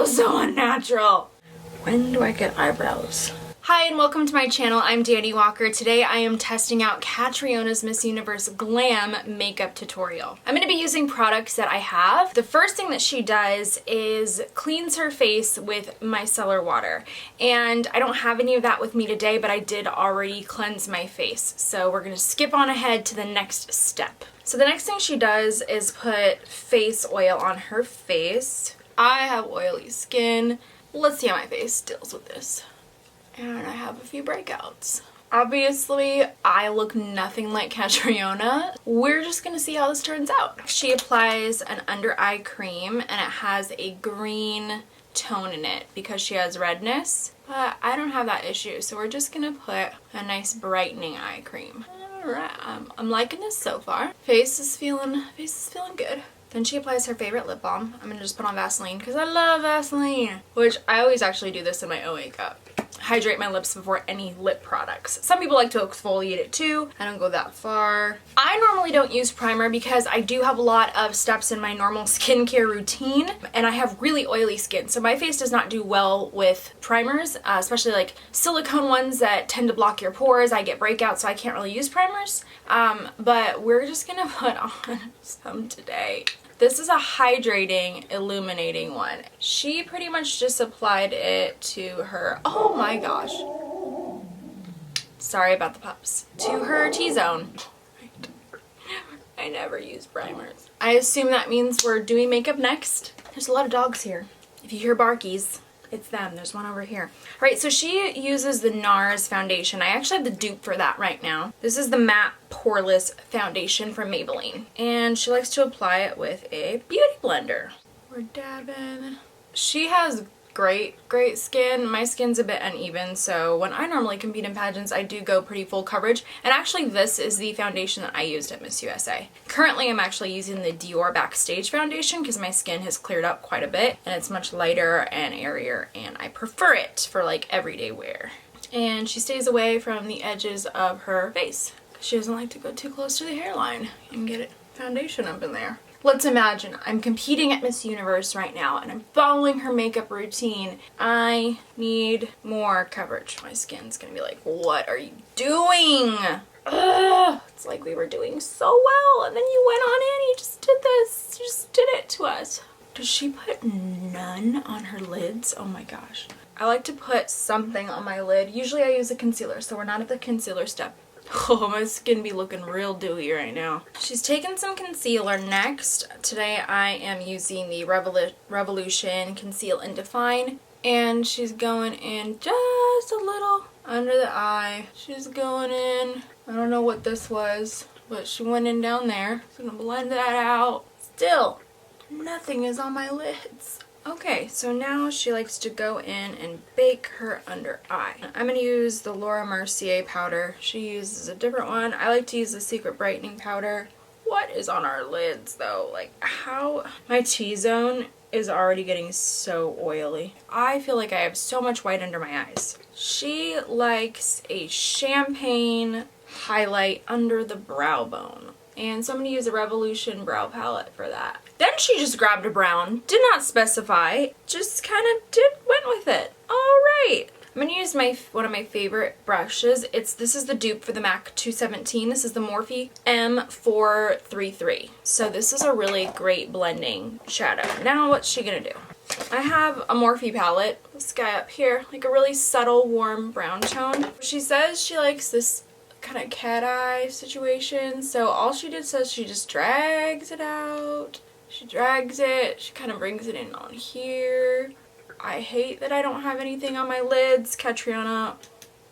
feels so unnatural. When do I get eyebrows? Hi and welcome to my channel. I'm Dani Walker. Today I am testing out Catriona's Miss Universe Glam makeup tutorial. I'm going to be using products that I have. The first thing that she does is cleans her face with micellar water. And I don't have any of that with me today, but I did already cleanse my face. So we're going to skip on ahead to the next step. So the next thing she does is put face oil on her face. I have oily skin. Let's see how my face deals with this. And I have a few breakouts. Obviously, I look nothing like Catriona. We're just gonna see how this turns out. She applies an under eye cream and it has a green tone in it because she has redness, but I don't have that issue, so we're just gonna put a nice brightening eye cream. Alright, I'm liking this so far. Face is feeling good. Then she applies her favorite lip balm. I'm gonna just put on Vaseline because I love Vaseline, which I always actually do this in my own makeup. Hydrate my lips before any lip products. Some people like to exfoliate it too. I don't go that far. I normally don't use primer because I do have a lot of steps in my normal skincare routine and I have really oily skin. So my face does not do well with primers, especially like silicone ones that tend to block your pores. I get breakouts, so I can't really use primers. But we're just gonna put on some today. This is a hydrating, illuminating one. She pretty much just applied it to her, oh my gosh. Sorry about the pups. To her T-zone. I never use primers. I assume that means we're doing makeup next. There's a lot of dogs here. If you hear barkies, it's them. There's one over here. All right, so she uses the NARS foundation. I actually have the dupe for that right now. This is the matte poreless foundation from Maybelline. And she likes to apply it with a beauty blender. We're dabbing. She has great skin. My skin's a bit uneven, so when I normally compete in pageants, I do go pretty full coverage. And actually, this is the foundation that I used at Miss USA. Currently, I'm actually using the Dior Backstage foundation because my skin has cleared up quite a bit and it's much lighter and airier, and I prefer it for like everyday wear. And she stays away from the edges of her face. She doesn't like to go too close to the hairline and get foundation up in there. Let's imagine I'm competing at Miss Universe right now and I'm following her makeup routine. I need more coverage. My skin's gonna be like, what are you doing? Ugh. It's like we were doing so well and then you went on in, you just did this. You just did it to us. Does she put none on her lids? Oh my gosh. I like to put something on my lid. Usually I use a concealer, so we're not at the concealer step. Oh, my skin be looking real dewy right now. She's taken some concealer next. Today I am using the Revolution Conceal and Define. And she's going in just a little under the eye. She's going in, I don't know what this was, but she went in down there. Just gonna blend that out. Still, nothing is on my lids. Okay, so now she likes to go in and bake her under eye. I'm going to use the Laura Mercier powder. She uses a different one. I like to use the Secret Brightening powder. What is on our lids though? Like how? My T-zone is already getting so oily. I feel like I have so much white under my eyes. She likes a champagne highlight under the brow bone. And so I'm going to use a Revolution brow palette for that. Then she just grabbed a brown, did not specify, just kind of went with it. All right. I'm going to use one of my favorite brushes. This is the dupe for the MAC 217. This is the Morphe M433. So this is a really great blending shadow. Now what's she going to do? I have a Morphe palette, this guy up here, like a really subtle warm brown tone. She says she likes this kind of cat eye situation, so all she did says she just drags it out. She drags it, she kind of brings it in on here. I hate that I don't have anything on my lids. Catriona,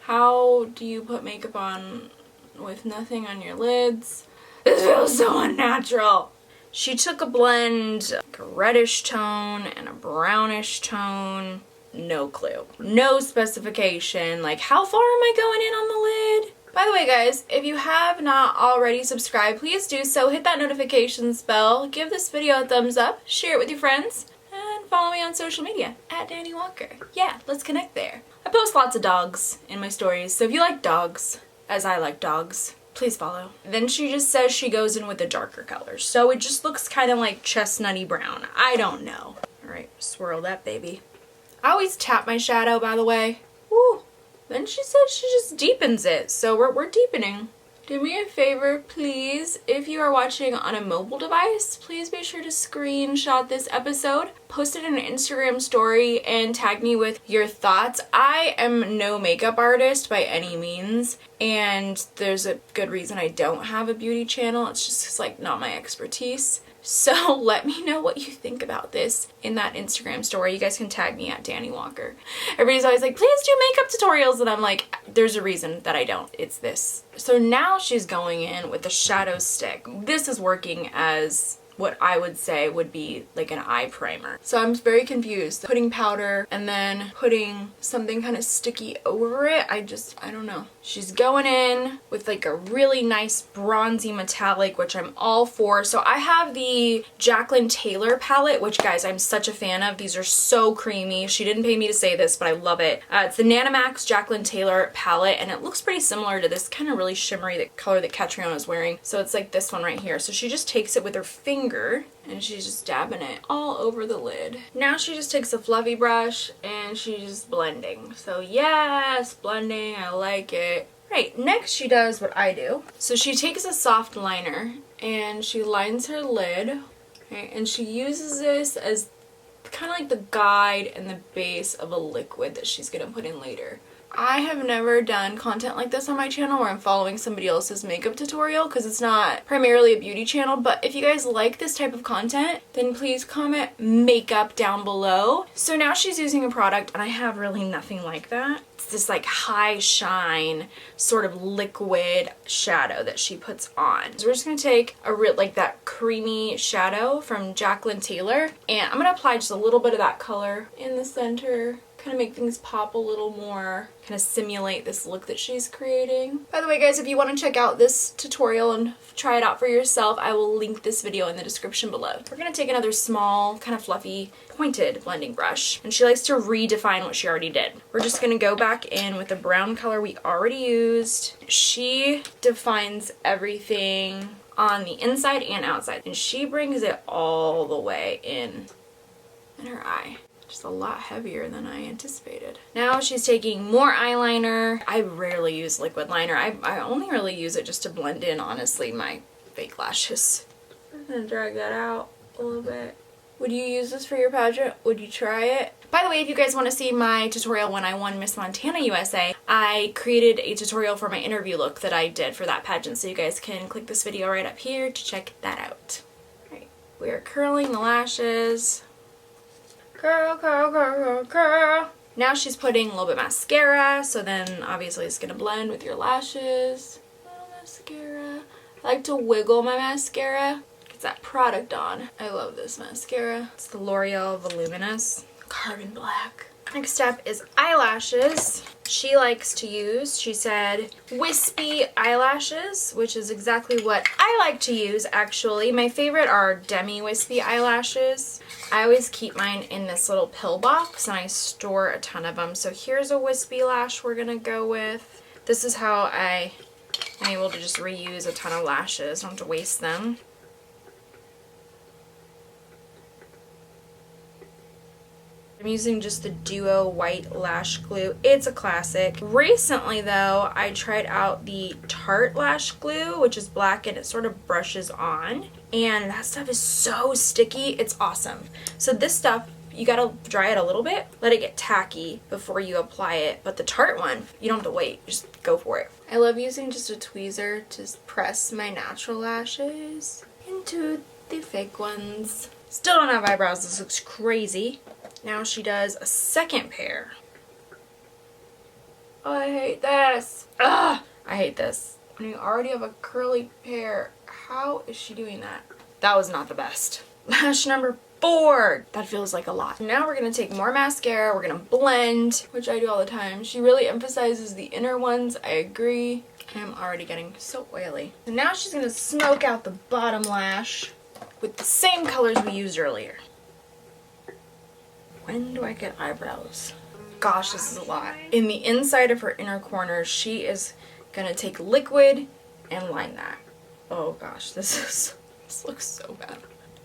how do you put makeup on with nothing on your lids? This feels so unnatural. She took a blend, like a reddish tone and a brownish tone. No clue. No specification. Like, how far am I going in on the lid? By the way, guys, if you have not already subscribed, please do so. Hit that notifications bell, give this video a thumbs up, share it with your friends, and follow me on social media at Dani Walker. Yeah, let's connect there. I post lots of dogs in my stories, so if you like dogs, as I like dogs, please follow. Then she just says she goes in with the darker colors, so it just looks kind of like chestnutty brown. I don't know. Alright, swirl that baby. I always tap my shadow, by the way. Woo! Then she said she just deepens it, so we're deepening. Do me a favor, please. If you are watching on a mobile device, please be sure to screenshot this episode, post it in an Instagram story, and tag me with your thoughts. I am no makeup artist by any means, and there's a good reason I don't have a beauty channel. It's just like not my expertise. So let me know what you think about this in that Instagram story. You guys can tag me at Dani Walker. Everybody's always like, please do makeup tutorials. And I'm like, there's a reason that I don't. It's this. So now she's going in with the shadow stick. This is working as what I would say would be like an eye primer. So I'm very confused. Putting powder and then putting something kind of sticky over it. I don't know. She's going in with like a really nice bronzy metallic, which I'm all for. So I have the Jaclyn Taylor palette, which guys, I'm such a fan of. These are so creamy. She didn't pay me to say this, but I love it. It's the Nanomax Jaclyn Taylor palette, and it looks pretty similar to this kind of really shimmery color that Catriona is wearing. So it's like this one right here. So she just takes it with her finger and she's just dabbing it all over the lid. Now she just takes a fluffy brush and she's just blending. So yes, blending, I like it. Right, next she does what I do. So she takes a soft liner and she lines her lid, okay, and she uses this as kind of like the guide and the base of a liquid that she's gonna put in later. I have never done content like this on my channel where I'm following somebody else's makeup tutorial because it's not primarily a beauty channel, but if you guys like this type of content, then please comment makeup down below. So now she's using a product and I have really nothing like that. It's this like high shine sort of liquid shadow that she puts on. So we're just gonna take a real like that creamy shadow from Jaclyn Taylor and I'm gonna apply just a little bit of that color in the center. Kind of make things pop a little more, kind of simulate this look that she's creating. By the way guys, if you want to check out this tutorial and try it out for yourself, I will link this video in the description below. We're going to take another small, kind of fluffy, pointed blending brush, and she likes to redefine what she already did. We're just going to go back in with the brown color we already used. She defines everything on the inside and outside, and she brings it all the way in her eye. Just a lot heavier than I anticipated. Now she's taking more eyeliner. I rarely use liquid liner. I only really use it just to blend in, honestly, my fake lashes. I'm gonna drag that out a little bit. Would you use this for your pageant? Would you try it? By the way, if you guys want to see my tutorial when I won Miss Montana USA, I created a tutorial for my interview look that I did for that pageant, so you guys can click this video right up here to check that out. All right, we are curling the lashes. Curl, curl, curl, curl, curl. Now she's putting a little bit of mascara, so then obviously it's gonna blend with your lashes. A little mascara. I like to wiggle my mascara. Gets that product on. I love this mascara. It's the L'Oreal Voluminous Carbon Black. Next step is eyelashes. She likes to use, she said, wispy eyelashes, which is exactly what I like to use actually. My favorite are demi-wispy eyelashes. I always keep mine in this little pill box and I store a ton of them. So here's a wispy lash we're gonna go with. This is how I'm able to just reuse a ton of lashes. I don't have to waste them. I'm using just the Duo White Lash Glue. It's a classic. Recently though, I tried out the Tarte Lash Glue, which is black and it sort of brushes on. And that stuff is so sticky, it's awesome. So this stuff, you gotta dry it a little bit, let it get tacky before you apply it. But the Tarte one, you don't have to wait, just go for it. I love using just a tweezer to press my natural lashes into the fake ones. Still don't have eyebrows, this looks crazy. Now she does a second pair. Oh, I hate this. Ugh, I hate this. When you already have a curly pair, how is she doing that? That was not the best. Lash number 4. That feels like a lot. Now we're gonna take more mascara, we're gonna blend, which I do all the time. She really emphasizes the inner ones, I agree. I'm already getting so oily. And now she's gonna smoke out the bottom lash with the same colors we used earlier. When do I get eyebrows? Gosh, this is a lot. In the inside of her inner corner, she is gonna take liquid and line that. Oh gosh, this looks so bad.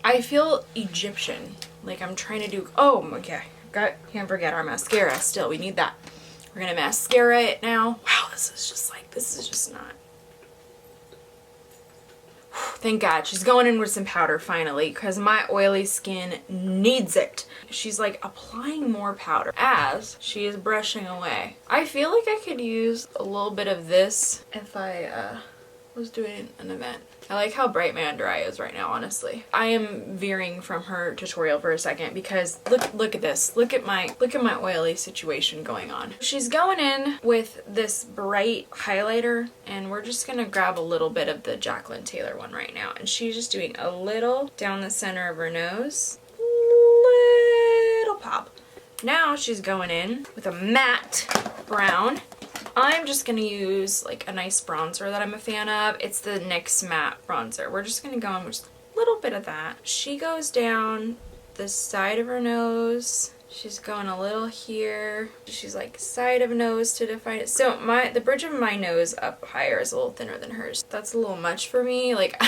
I feel Egyptian Like I'm trying to do, oh, okay. Can't forget our mascara still. We need that. We're gonna mascara it now. Wow, this is just not. Thank God she's going in with some powder finally, because my oily skin needs it. She's like applying more powder as she is brushing away. I feel like I could use a little bit of this if I was doing an event. I like how bright my under eye is right now, honestly. I am veering from her tutorial for a second because look at this. Look at my oily situation going on. She's going in with this bright highlighter, and we're just gonna grab a little bit of the Jaclyn Taylor one right now. And she's just doing a little down the center of her nose. Little pop. Now she's going in with a matte brown. I'm just going to use like a nice bronzer that I'm a fan of. It's the NYX matte bronzer. We're just going to go in with just a little bit of that. She goes down the side of her nose. She's going a little here. She's like side of nose to define it. So the bridge of my nose up higher is a little thinner than hers. That's a little much for me. Like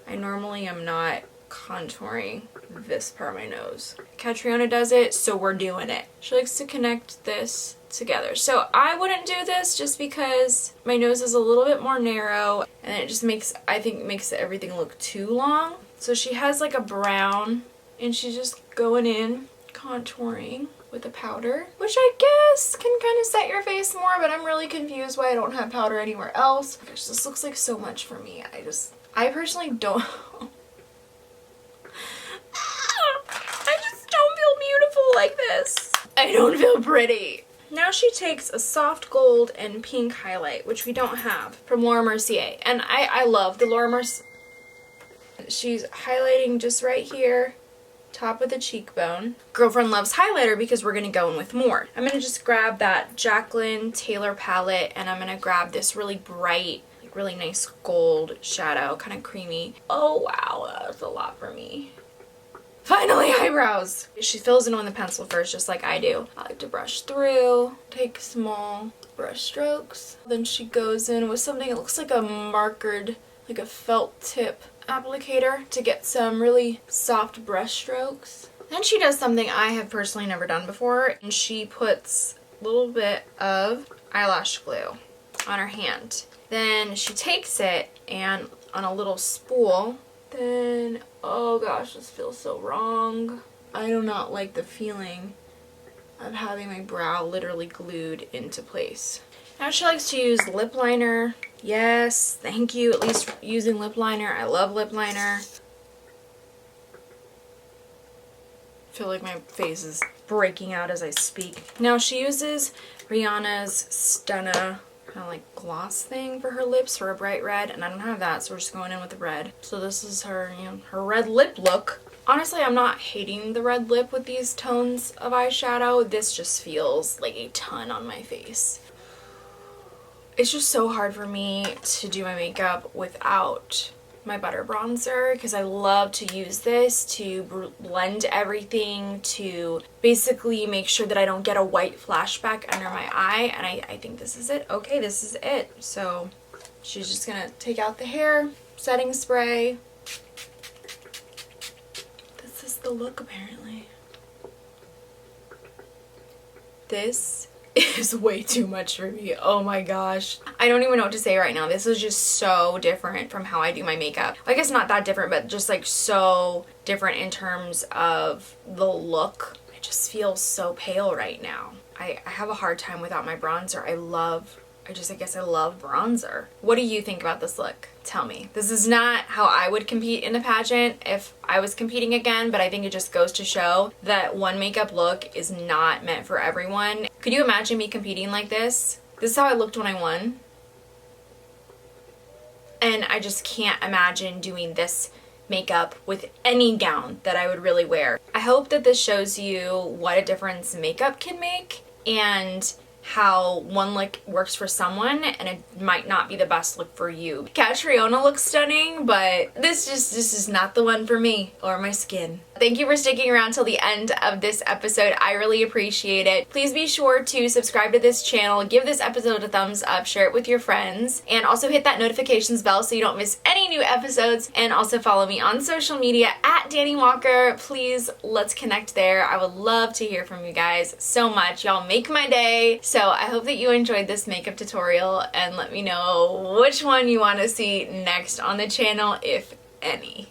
I normally am not contouring this part of my nose. Catriona does it, so we're doing it. She likes to connect this together. So I wouldn't do this just because my nose is a little bit more narrow, and it just makes everything look too long. So she has like a brown, and she's just going in contouring with a powder, which I guess can kind of set your face more, but I'm really confused why I don't have powder anywhere else. Gosh, this looks like so much for me. I personally don't I just don't feel beautiful like this. I don't feel pretty. Now she takes a soft gold and pink highlight, which we don't have, from Laura Mercier. And I love the Laura Mercier. She's highlighting just right here, top of the cheekbone. Girlfriend loves highlighter because we're going to go in with more. I'm going to just grab that Jaclyn Taylor palette, and I'm going to grab this really bright, like really nice gold shadow, kind of creamy. Oh wow, that was a lot for me. Finally, eyebrows! She fills in with the pencil first, just like I do. I like to brush through, take small brush strokes. Then she goes in with something that looks like a markered, like a felt tip applicator to get some really soft brush strokes. Then she does something I have personally never done before, and she puts a little bit of eyelash glue on her hand. Then she takes it and on a little spool, then, oh gosh, this feels so wrong. I do not like the feeling of having my brow literally glued into place. Now she likes to use lip liner. Yes, thank you, at least using lip liner. I love lip liner. I feel like my face is breaking out as I speak. Now she uses Rihanna's Stunna kind of like gloss thing for her lips for a bright red, and I don't have that, so we're just going in with the red. So this is her, her red lip look. Honestly, I'm not hating the red lip with these tones of eyeshadow. This just feels like a ton on my face. It's just so hard for me to do my makeup without my butter bronzer, because I love to use this to blend everything, to basically make sure that I don't get a white flashback under my eye, and I think this is it. Okay, this is it. So she's just gonna take out the hair, setting spray. This is the look apparently. This is way too much for me. Oh my gosh. I don't even know what to say right now. This is just so different from how I do my makeup. I guess not that different, but just like so different in terms of the look. I just feel so pale right now. I have a hard time without my bronzer. I guess I love bronzer. What do you think about this look? Tell me. This is not how I would compete in a pageant if I was competing again, but I think it just goes to show that one makeup look is not meant for everyone. Could you imagine me competing like this? This is how I looked when I won. And I just can't imagine doing this makeup with any gown that I would really wear. I hope that this shows you what a difference makeup can make, and how one look works for someone and it might not be the best look for you. Catriona looks stunning, but this is not the one for me or my skin. Thank you for sticking around till the end of this episode. I really appreciate it. Please be sure to subscribe to this channel, give this episode a thumbs up, share it with your friends, and also hit that notifications bell so you don't miss any new episodes. And also follow me on social media at Dani Walker. Please, let's connect there. I would love to hear from you guys so much. Y'all make my day. So I hope that you enjoyed this makeup tutorial, and let me know which one you want to see next on the channel, if any.